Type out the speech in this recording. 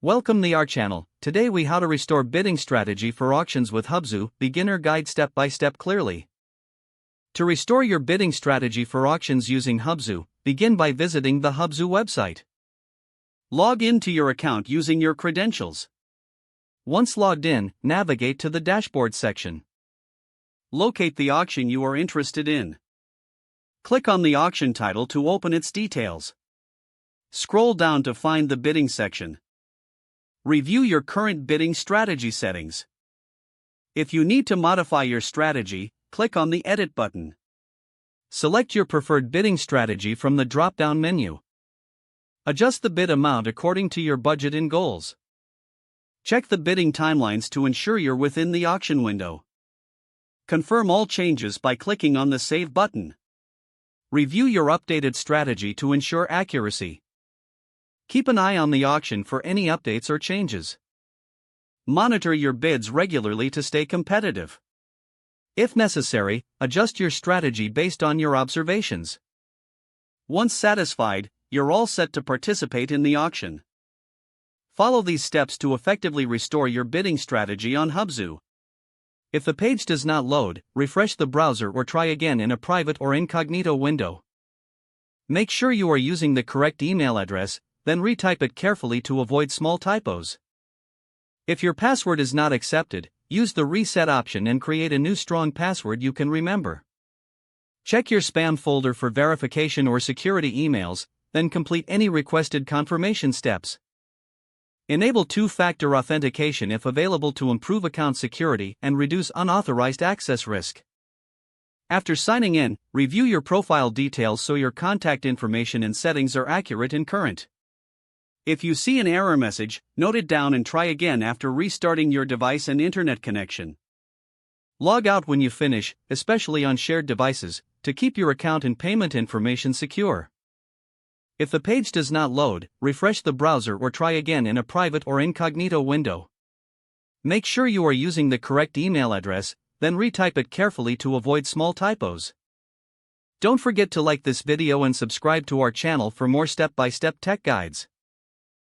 Welcome to our channel. Today we how to restore bidding strategy for auctions with Hubzu, beginner guide step by step clearly. To restore your bidding strategy for auctions using Hubzu, begin by visiting the Hubzu website. Log in to your account using your credentials. Once logged in, navigate to the dashboard section. Locate the auction you are interested in. Click on the auction title to open its details. Scroll down to find the bidding section. Review your current bidding strategy settings. If you need to modify your strategy, click on the Edit button. Select your preferred bidding strategy from the drop-down menu. Adjust the bid amount according to your budget and goals. Check the bidding timelines to ensure you're within the auction window. Confirm all changes by clicking on the Save button. Review your updated strategy to ensure accuracy. Keep an eye on the auction for any updates or changes. Monitor your bids regularly to stay competitive. If necessary, adjust your strategy based on your observations. Once satisfied, you're all set to participate in the auction. Follow these steps to effectively restore your bidding strategy on Hubzu. If the page does not load, refresh the browser or try again in a private or incognito window. Make sure you are using the correct email address, then retype it carefully to avoid small typos. If your password is not accepted, use the reset option and create a new strong password you can remember. Check your spam folder for verification or security emails, then complete any requested confirmation steps. Enable two-factor authentication if available to improve account security and reduce unauthorized access risk. After signing in, review your profile details so your contact information and settings are accurate and current. If you see an error message, note it down and try again after restarting your device and internet connection. Log out when you finish, especially on shared devices, to keep your account and payment information secure. If the page does not load, refresh the browser or try again in a private or incognito window. Make sure you are using the correct email address, then retype it carefully to avoid small typos. Don't forget to like this video and subscribe to our channel for more step-by-step tech guides.